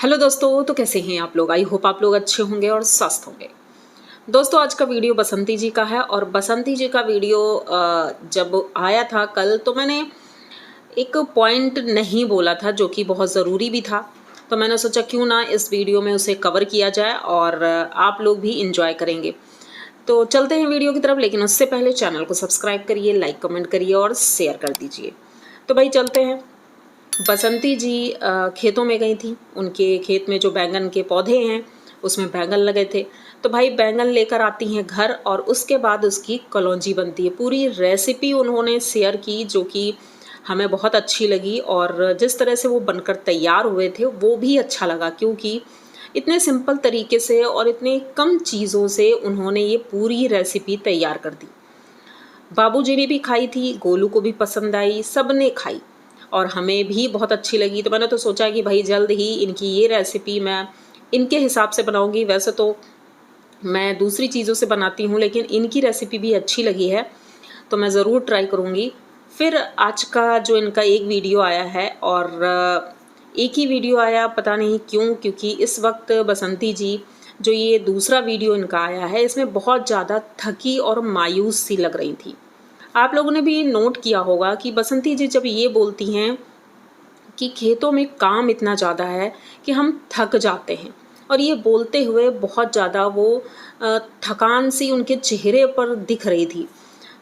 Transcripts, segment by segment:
Hello दोस्तों, तो कैसे हैं आप लोग। आई होप आप लोग अच्छे होंगे और स्वस्थ होंगे। दोस्तों, आज का वीडियो बसंती जी का है और बसंती जी का वीडियो जब आया था कल, तो मैंने एक पॉइंट नहीं बोला था जो कि बहुत ज़रूरी भी था। तो मैंने सोचा क्यों ना इस वीडियो में उसे कवर किया जाए और आप लोग भी इंजॉय करेंगे। तो चलते हैं वीडियो की तरफ, लेकिन उससे पहले चैनल को सब्सक्राइब करिए, लाइक कमेंट करिए और शेयर कर दीजिए। तो भाई चलते हैं। बसंती जी खेतों में गई थी। उनके खेत में जो बैंगन के पौधे हैं उसमें बैंगन लगे थे। तो भाई बैंगन लेकर आती हैं घर और उसके बाद उसकी कलौंजी बनती है। पूरी रेसिपी उन्होंने शेयर की जो कि हमें बहुत अच्छी लगी और जिस तरह से वो बनकर तैयार हुए थे वो भी अच्छा लगा, क्योंकि इतने सिंपल तरीके से और इतने कम चीज़ों से उन्होंने ये पूरी रेसिपी तैयार कर दी। बाबूजी ने भी खाई थी, गोलू को भी पसंद आई, सब ने खाई और हमें भी बहुत अच्छी लगी। तो मैंने तो सोचा कि भाई जल्द ही इनकी ये रेसिपी मैं इनके हिसाब से बनाऊंगी। वैसे तो मैं दूसरी चीज़ों से बनाती हूँ, लेकिन इनकी रेसिपी भी अच्छी लगी है तो मैं ज़रूर ट्राई करूँगी। फिर आज का जो इनका एक वीडियो आया है और एक ही वीडियो आया, पता नहीं क्यों, क्योंकि इस वक्त बसंती जी जो ये दूसरा वीडियो इनका आया है इसमें बहुत ज़्यादा थकी और मायूस सी लग रही थी। आप लोगों ने भी नोट किया होगा कि बसंती जी जब ये बोलती हैं कि खेतों में काम इतना ज़्यादा है कि हम थक जाते हैं, और ये बोलते हुए बहुत ज़्यादा वो थकान सी उनके चेहरे पर दिख रही थी।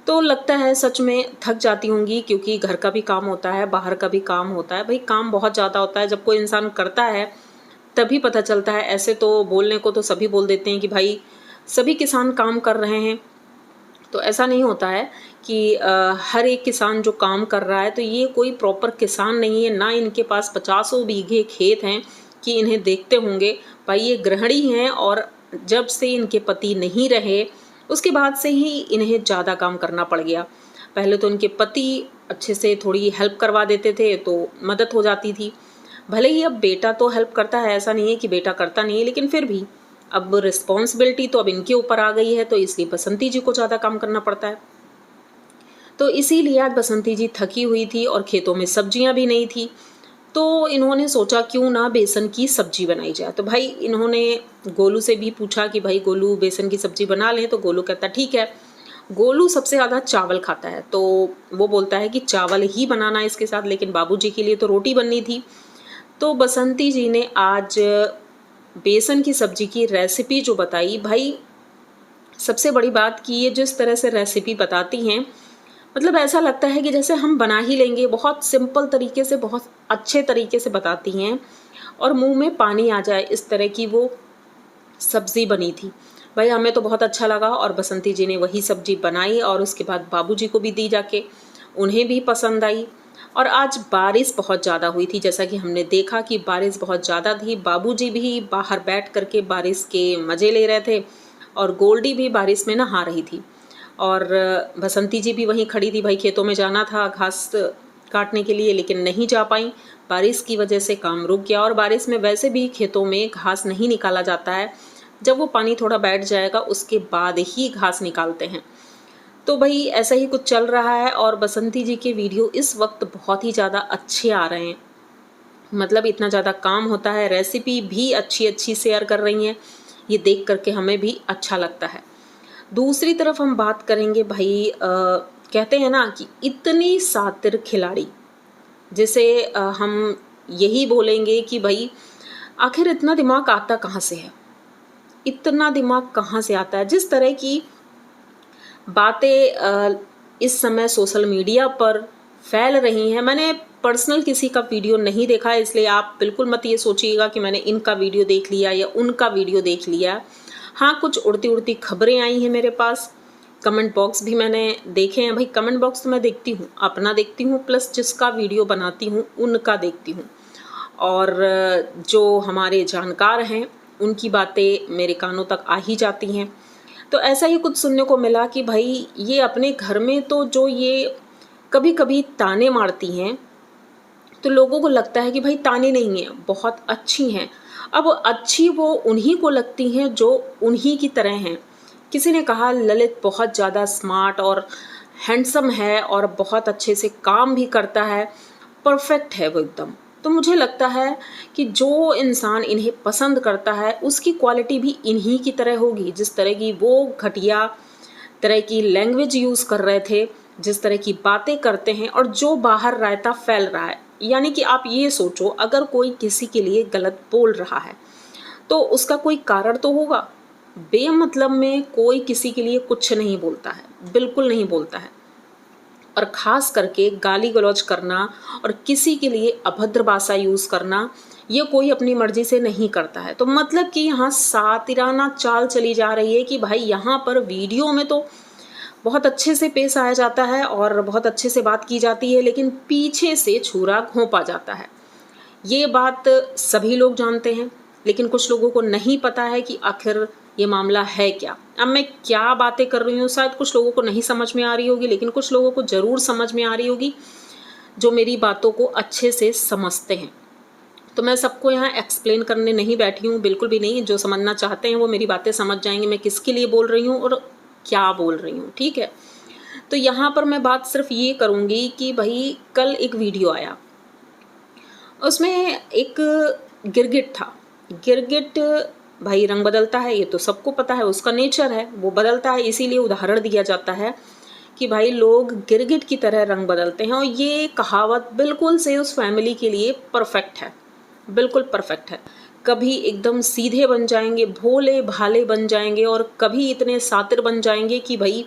तो लगता है सच में थक जाती होंगी, क्योंकि घर का भी काम होता है, बाहर का भी काम होता है। भाई काम बहुत ज़्यादा होता है, जब कोई इंसान करता है तभी पता चलता है। ऐसे तो बोलने को तो सभी बोल देते हैं कि भाई सभी किसान काम कर रहे हैं, तो ऐसा नहीं होता है कि हर एक किसान जो काम कर रहा है तो ये कोई प्रॉपर किसान नहीं है। ना इनके पास 50 बीघे खेत हैं कि इन्हें देखते होंगे। भाई ये गृहिणी हैं और जब से इनके पति नहीं रहे उसके बाद से ही इन्हें ज़्यादा काम करना पड़ गया। पहले तो इनके पति अच्छे से थोड़ी हेल्प करवा देते थे तो मदद हो जाती थी। भले ही अब बेटा तो हेल्प करता है, ऐसा नहीं है कि बेटा करता नहीं है, लेकिन फिर भी अब रिस्पॉन्सिबिलिटी तो अब इनके ऊपर आ गई है, तो इसलिए बसंती जी को ज़्यादा काम करना पड़ता है। तो इसीलिए आज बसंती जी थकी हुई थी और खेतों में सब्जियां भी नहीं थी। तो इन्होंने सोचा क्यों ना बेसन की सब्जी बनाई जाए। तो भाई इन्होंने गोलू से भी पूछा कि भाई गोलू बेसन की सब्जी बना लें, तो गोलू कहता ठीक है। गोलू सबसे ज़्यादा चावल खाता है तो वो बोलता है कि चावल ही बनाना है इसके साथ, लेकिन बाबूजी के लिए तो रोटी बननी थी। तो बसंती जी ने आज बेसन की सब्जी की रेसिपी जो बताई, भाई सबसे बड़ी बात कि ये जिस तरह से रेसिपी बताती हैं, मतलब ऐसा लगता है कि जैसे हम बना ही लेंगे। बहुत सिंपल तरीके से, बहुत अच्छे तरीके से बताती हैं और मुंह में पानी आ जाए इस तरह की वो सब्ज़ी बनी थी। भाई हमें तो बहुत अच्छा लगा और बसंती जी ने वही सब्ज़ी बनाई और उसके बाद बाबूजी को भी दी जाके, उन्हें भी पसंद आई। और आज बारिश बहुत ज़्यादा हुई थी, जैसा कि हमने देखा कि बारिश बहुत ज़्यादा थी। बाबूजी भी बाहर बैठ करके बारिश के मज़े ले रहे थे और गोल्डी भी बारिश में नहा रही थी और बसंती जी भी वहीं खड़ी थी। भाई खेतों में जाना था घास काटने के लिए, लेकिन नहीं जा पाई। बारिश की वजह से काम रुक गया और बारिश में वैसे भी खेतों में घास नहीं निकाला जाता है, जब वो पानी थोड़ा बैठ जाएगा उसके बाद ही घास निकालते हैं। तो भाई ऐसा ही कुछ चल रहा है और बसंती जी के वीडियो इस वक्त बहुत ही ज़्यादा अच्छे आ रहे हैं। मतलब इतना ज़्यादा काम होता है, रेसिपी भी अच्छी अच्छी शेयर कर रही हैं, ये देख करके हमें भी अच्छा लगता है। दूसरी तरफ हम बात करेंगे भाई, कहते हैं ना कि इतनी शातिर खिलाड़ी, जिसे हम यही बोलेंगे कि भाई आखिर इतना दिमाग आता कहाँ से है, इतना दिमाग कहाँ से आता है। जिस तरह की बातें इस समय सोशल मीडिया पर फैल रही हैं, मैंने पर्सनल किसी का वीडियो नहीं देखा है, इसलिए आप बिल्कुल मत ये सोचिएगा कि मैंने इनका वीडियो देख लिया या उनका वीडियो देख लिया। हाँ, कुछ उड़ती उड़ती खबरें आई हैं मेरे पास, कमेंट बॉक्स भी मैंने देखे हैं। भाई कमेंट बॉक्स तो मैं देखती हूँ, अपना देखती हूँ, प्लस जिसका वीडियो बनाती हूँ उनका देखती हूँ, और जो हमारे जानकार हैं उनकी बातें मेरे कानों तक आ ही जाती हैं। तो ऐसा ही कुछ सुनने को मिला कि भाई ये अपने घर में तो जो ये कभी कभी ताने मारती हैं, तो लोगों को लगता है कि भाई ताने नहीं हैं, बहुत अच्छी हैं। अब अच्छी वो उन्हीं को लगती हैं जो उन्हीं की तरह हैं। किसी ने कहा ललित बहुत ज़्यादा स्मार्ट और हैंडसम है और बहुत अच्छे से काम भी करता है, परफेक्ट है वो एकदम। तो मुझे लगता है कि जो इंसान इन्हें पसंद करता है उसकी क्वालिटी भी इन्हीं की तरह होगी, जिस तरह की वो घटिया तरह की लैंग्वेज यूज़ कर रहे थे, जिस तरह की बातें करते हैं और जो बाहर रायता फैल रहा है। यानी कि आप ये सोचो, अगर कोई किसी के लिए गलत बोल रहा है तो उसका कोई कारण तो होगा। बेमतलब में कोई किसी के लिए कुछ नहीं बोलता है, बिल्कुल नहीं बोलता है। और ख़ास करके गाली गलौज करना और किसी के लिए अभद्र भाषा यूज़ करना, ये कोई अपनी मर्ज़ी से नहीं करता है। तो मतलब कि यहाँ सातिराना चाल चली जा रही है कि भाई यहाँ पर वीडियो में तो बहुत अच्छे से पेश आया जाता है और बहुत अच्छे से बात की जाती है, लेकिन पीछे से छुरा घोंपा जाता है। ये बात सभी लोग जानते हैं, लेकिन कुछ लोगों को नहीं पता है कि आखिर ये मामला है क्या। अब मैं क्या बातें कर रही हूँ शायद कुछ लोगों को नहीं समझ में आ रही होगी, लेकिन कुछ लोगों को ज़रूर समझ में आ रही होगी जो मेरी बातों को अच्छे से समझते हैं। तो मैं सबको यहाँ एक्सप्लेन करने नहीं बैठी हूँ, बिल्कुल भी नहीं। जो समझना चाहते हैं वो मेरी बातें समझ जाएंगे, मैं किसके लिए बोल रही हूँ और क्या बोल रही हूँ, ठीक है। तो यहाँ पर मैं बात सिर्फ ये करूँगी कि भाई कल एक वीडियो आया, उसमें एक गिरगिट था। गिरगिट भाई रंग बदलता है, ये तो सबको पता है, उसका नेचर है, वो बदलता है। इसीलिए उदाहरण दिया जाता है कि भाई लोग गिरगिट की तरह रंग बदलते हैं। और ये कहावत बिल्कुल से उस फैमिली के लिए परफेक्ट है, बिल्कुल परफेक्ट है। कभी एकदम सीधे बन जाएंगे, भोले भाले बन जाएंगे, और कभी इतने सातिर बन जाएंगे कि भाई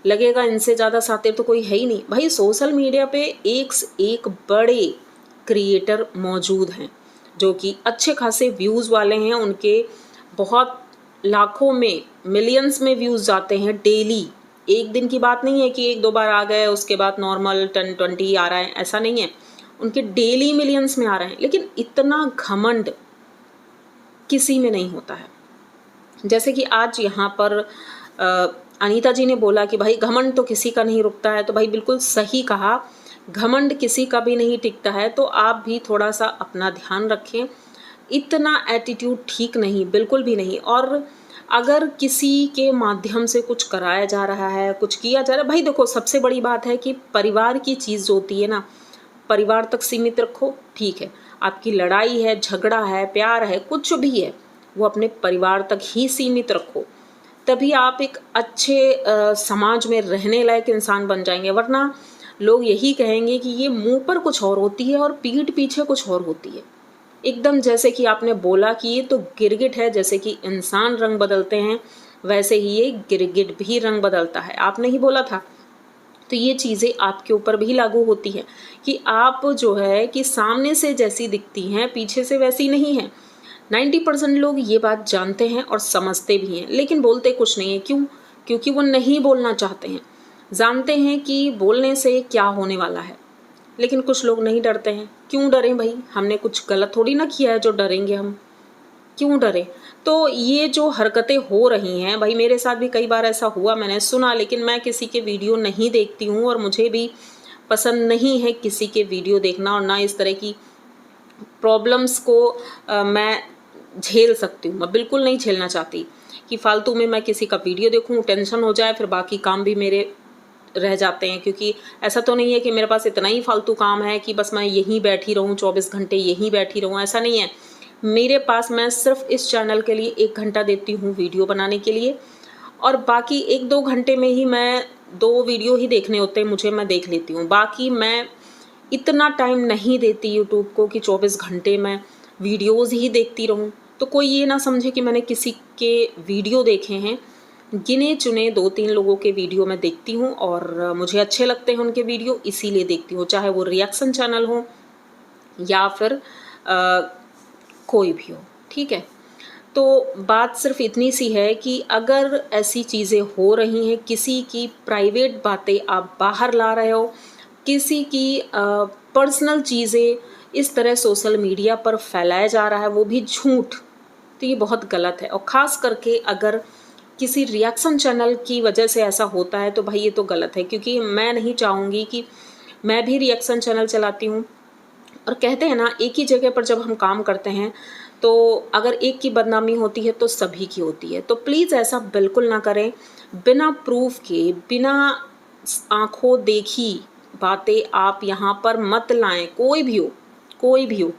लगेगा इनसे ज़्यादा सातिर तो कोई है ही नहीं। भाई सोशल मीडिया पे एक से एक बड़े क्रिएटर मौजूद हैं जो कि अच्छे खासे व्यूज़ वाले हैं, उनके बहुत लाखों में मिलियंस में व्यूज़ जाते हैं डेली। एक दिन की बात नहीं है कि एक दो बार आ गए उसके बाद नॉर्मल 10-20 आ रहा है, ऐसा नहीं है। उनके डेली मिलियंस में आ रहे हैं। लेकिन इतना घमंड किसी में नहीं होता है। जैसे कि आज यहाँ पर अनीता जी ने बोला कि भाई घमंड तो किसी का नहीं रुकता है, तो भाई बिल्कुल सही कहा, घमंड किसी का भी नहीं टिकता है। तो आप भी थोड़ा सा अपना ध्यान रखें, इतना एटीट्यूड ठीक नहीं, बिल्कुल भी नहीं। और अगर किसी के माध्यम से कुछ कराया जा रहा है, कुछ किया जा रहा है, भाई देखो सबसे बड़ी बात है कि परिवार की चीज़ होती है ना, परिवार तक सीमित रखो, ठीक है। आपकी लड़ाई है, झगड़ा है, प्यार है, कुछ भी है, वो अपने परिवार तक ही सीमित रखो, तभी आप एक अच्छे समाज में रहने लायक इंसान बन जाएंगे। वरना लोग यही कहेंगे कि ये मुंह पर कुछ और होती है और पीठ पीछे कुछ और होती है। एकदम जैसे कि आपने बोला कि ये तो गिरगिट है, जैसे कि इंसान रंग बदलते हैं वैसे ही ये गिरगिट भी रंग बदलता है, आपने ही बोला था। तो ये चीज़ें आपके ऊपर भी लागू होती हैं कि आप जो है कि सामने से जैसी दिखती हैं पीछे से वैसी नहीं है। 90% लोग ये बात जानते हैं और समझते भी हैं, लेकिन बोलते कुछ नहीं है। क्यों? क्योंकि वो नहीं बोलना चाहते हैं। जानते हैं कि बोलने से क्या होने वाला है, लेकिन कुछ लोग नहीं डरते हैं। क्यों डरें भाई? हमने कुछ गलत थोड़ी ना किया है जो डरेंगे हम, क्यों डरें? तो ये जो हरकतें हो रही हैं भाई, मेरे साथ भी कई बार ऐसा हुआ, मैंने सुना, लेकिन मैं किसी के वीडियो नहीं देखती हूँ और मुझे भी पसंद नहीं है किसी के वीडियो देखना, और ना इस तरह की प्रॉब्लम्स को मैं झेल सकती हूँ। मैं बिल्कुल नहीं झेलना चाहती कि फालतू में मैं किसी का वीडियो देखूँ, टेंशन हो जाए, फिर बाकी काम भी मेरे रह जाते हैं। क्योंकि ऐसा तो नहीं है कि मेरे पास इतना ही फालतू काम है कि बस मैं यहीं बैठी रहूँ, 24 घंटे यहीं बैठी रहूँ, ऐसा नहीं है। मेरे पास, मैं सिर्फ इस चैनल के लिए 1 घंटा देती हूँ वीडियो बनाने के लिए, और बाकी 1-2 घंटे में ही मैं 2 वीडियो ही देखने होते हैं मुझे, मैं देख लेती हूँ। बाकी मैं इतना टाइम नहीं देती यूट्यूब को कि 24 घंटे मैं वीडियोज़ ही देखती रहूँ। तो कोई ये ना समझे कि मैंने किसी के वीडियो देखे हैं। गिने चुने 2-3 लोगों के वीडियो मैं देखती हूँ और मुझे अच्छे लगते हैं उनके वीडियो, इसीलिए देखती हूँ, चाहे वो रिएक्शन चैनल हो या फिर कोई भी हो, ठीक है। तो बात सिर्फ इतनी सी है कि अगर ऐसी चीज़ें हो रही हैं, किसी की प्राइवेट बातें आप बाहर ला रहे हो, किसी की पर्सनल चीज़ें इस तरह सोशल मीडिया पर फैलाया जा रहा है, वो भी झूठ, तो ये बहुत गलत है। और ख़ास करके अगर किसी रिएक्शन चैनल की वजह से ऐसा होता है तो भाई ये तो गलत है। क्योंकि मैं नहीं चाहूँगी कि, मैं भी रिएक्शन चैनल चलाती हूँ, और कहते हैं ना, एक ही जगह पर जब हम काम करते हैं तो अगर एक की बदनामी होती है तो सभी की होती है। तो प्लीज़ ऐसा बिल्कुल ना करें। बिना प्रूफ के, बिना आंखों देखी बातें आप यहाँ पर मत लाएं, कोई भी हो, कोई भी हो।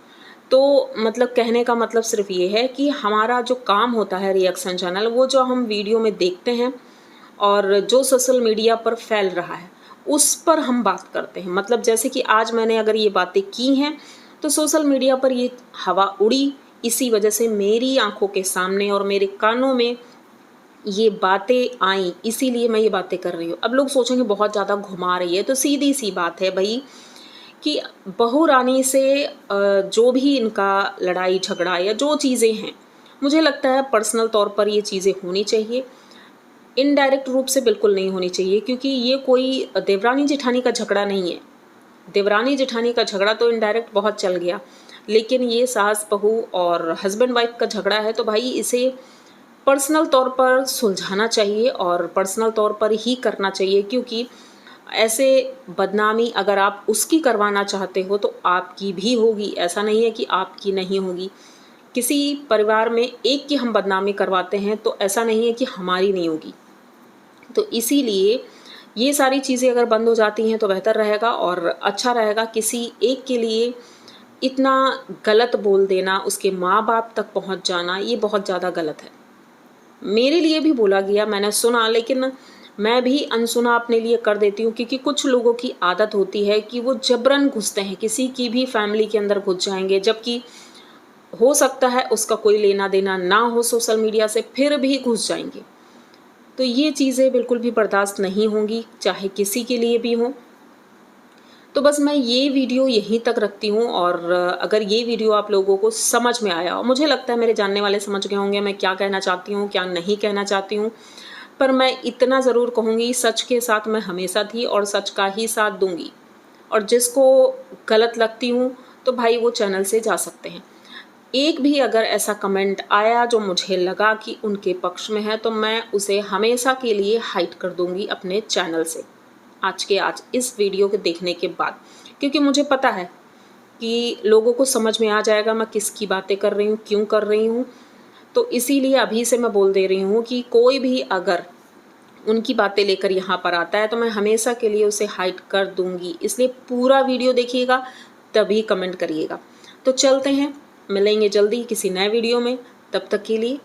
तो मतलब कहने का मतलब सिर्फ ये है कि हमारा जो काम होता है रिएक्शन चैनल, वो जो हम वीडियो में देखते हैं और जो सोशल मीडिया पर फैल रहा है उस पर हम बात करते हैं। मतलब जैसे कि आज मैंने अगर ये बातें की हैं तो सोशल मीडिया पर ये हवा उड़ी, इसी वजह से मेरी आंखों के सामने और मेरे कानों में ये बातें आई, इसीलिए मैं ये बातें कर रही हूँ। अब लोग सोचेंगे बहुत ज़्यादा घुमा रही है, तो सीधी सी बात है भाई कि बहू रानी से जो भी इनका लड़ाई झगड़ा या जो चीज़ें हैं, मुझे लगता है पर्सनल तौर पर ये चीज़ें होनी चाहिए, इनडायरेक्ट रूप से बिल्कुल नहीं होनी चाहिए, क्योंकि ये कोई देवरानी जेठानी का झगड़ा नहीं है। देवरानी जेठानी का झगड़ा तो इनडायरेक्ट बहुत चल गया, लेकिन ये सास बहू और हस्बैंड वाइफ का झगड़ा है, तो भाई इसे पर्सनल तौर पर सुलझाना चाहिए और पर्सनल तौर पर ही करना चाहिए, क्योंकि ऐसे बदनामी अगर आप उसकी करवाना चाहते हो तो आपकी भी होगी, ऐसा नहीं है कि आपकी नहीं होगी। किसी परिवार में एक की हम बदनामी करवाते हैं तो ऐसा नहीं है कि हमारी नहीं होगी। तो इसीलिए ये सारी चीज़ें अगर बंद हो जाती हैं तो बेहतर रहेगा और अच्छा रहेगा। किसी एक के लिए इतना गलत बोल देना, उसके माँ बाप तक पहुँच जाना, ये बहुत ज़्यादा गलत है। मेरे लिए भी बोला गया, मैंने सुना, लेकिन मैं भी अनसुना अपने लिए कर देती हूँ, क्योंकि कुछ लोगों की आदत होती है कि वो जबरन घुसते हैं, किसी की भी फैमिली के अंदर घुस जाएंगे, जबकि हो सकता है उसका कोई लेना देना ना हो सोशल मीडिया से, फिर भी घुस जाएंगे। तो ये चीज़ें बिल्कुल भी बर्दाश्त नहीं होंगी, चाहे किसी के लिए भी हो। तो बस मैं ये वीडियो यहीं तक रखती हूँ, और अगर ये वीडियो आप लोगों को समझ में आया, और मुझे लगता है मेरे जानने वाले समझ गए होंगे मैं क्या कहना चाहती हूँ, क्या नहीं कहना चाहती हूँ, पर मैं इतना ज़रूर कहूँगी, सच के साथ मैं हमेशा थी और सच का ही साथ दूँगी। और जिसको गलत लगती हूँ तो भाई वो चैनल से जा सकते हैं। एक भी अगर ऐसा कमेंट आया जो मुझे लगा कि उनके पक्ष में है, तो मैं उसे हमेशा के लिए हाइड कर दूँगी अपने चैनल से, आज के आज इस वीडियो के देखने के बाद, क्योंकि मुझे पता है कि लोगों को समझ में आ जाएगा मैं किसकी बातें कर रही हूँ, क्यों कर रही हूँ। तो इसीलिए अभी से मैं बोल दे रही हूँ कि कोई भी अगर उनकी बातें लेकर यहाँ पर आता है तो मैं हमेशा के लिए उसे हाइड कर दूँगी। इसलिए पूरा वीडियो देखिएगा, तभी कमेंट करिएगा। तो चलते हैं, मिलेंगे जल्दी किसी नए वीडियो में, तब तक के लिए